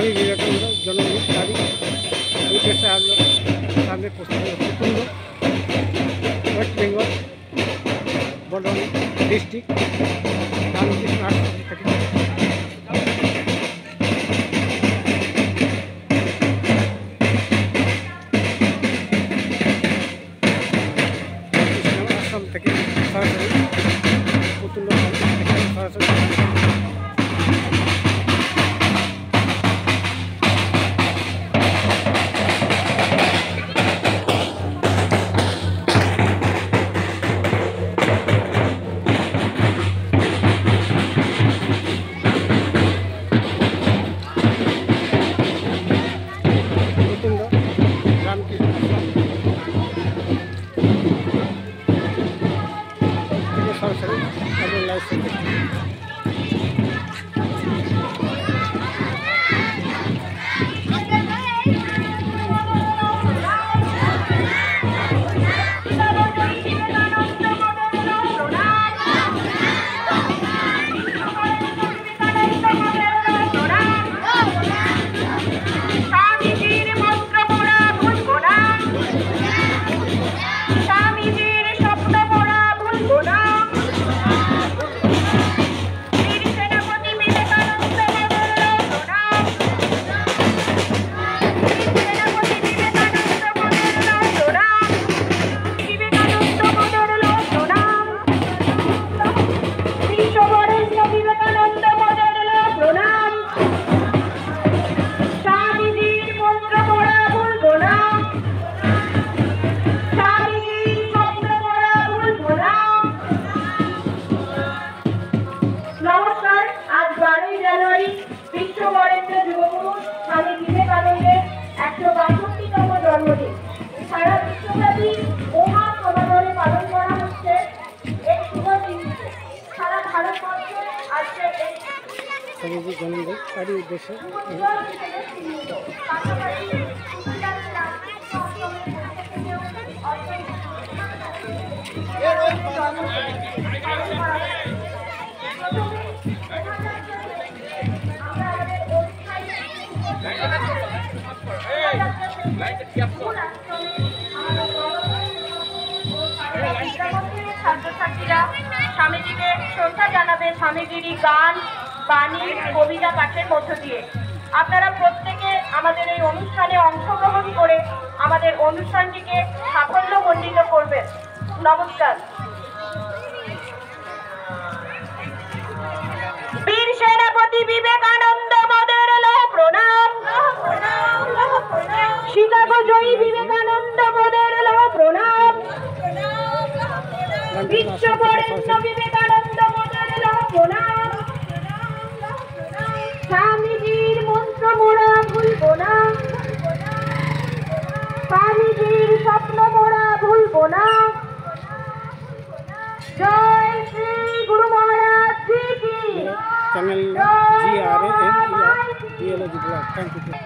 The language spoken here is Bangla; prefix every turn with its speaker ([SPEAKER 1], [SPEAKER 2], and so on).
[SPEAKER 1] স্বামী বিবেকানন্দ জন্মদিন তারিখ এই দেশে আসলো সামনে পশ্চিমবঙ্গ ওয়েস্ট বেঙ্গল বর্ধমান ডিস্ট্রিক্ট রামকৃষ্ণ আশ্রম থেকে আশ্রম থেকে সরাসরি পুতুল সরাসরি সরাসরি তাদের লাইসেন্স স্বামী বিবেকানন্দের 162তম জন্মদিন সারা বিশ্বব্যাপী মহা সমাদরে পালন করা হচ্ছে। এই শুভ দিনটিতে সারা ভারতবর্ষে আজকে এই জন্মদিন তারই উদ্দেশ্যে
[SPEAKER 2] ছাত্রছাত্রীরা স্বামীজিকে শ্রদ্ধা জানাবে স্বামীজির গান বাণী কবিতা পাঠের মধ্য দিয়ে। আপনারা প্রত্যেকে আমাদের এই অনুষ্ঠানে অংশগ্রহণ করে আমাদের অনুষ্ঠানটিকে সাফল্যমণ্ডিত করবেন। নমস্কার। বীর সেনাপতি বিবেকানন্দ মোদের প্রণাম। শিকাগো জয়ী বিবেকানন্দ মোদের প্রণাম। বিশ্ববরেণ্য বিবেকানন্দ মোদের প্রণাম। স্বামীজির মন্ত্র মোরা ভুলব না, স্বামীজির স্বপ্ন মোরা ভুলব না। জয় শ্রী গুরু মহারাজ জি কি।
[SPEAKER 1] Channel GRAMELOG blog. Thank you.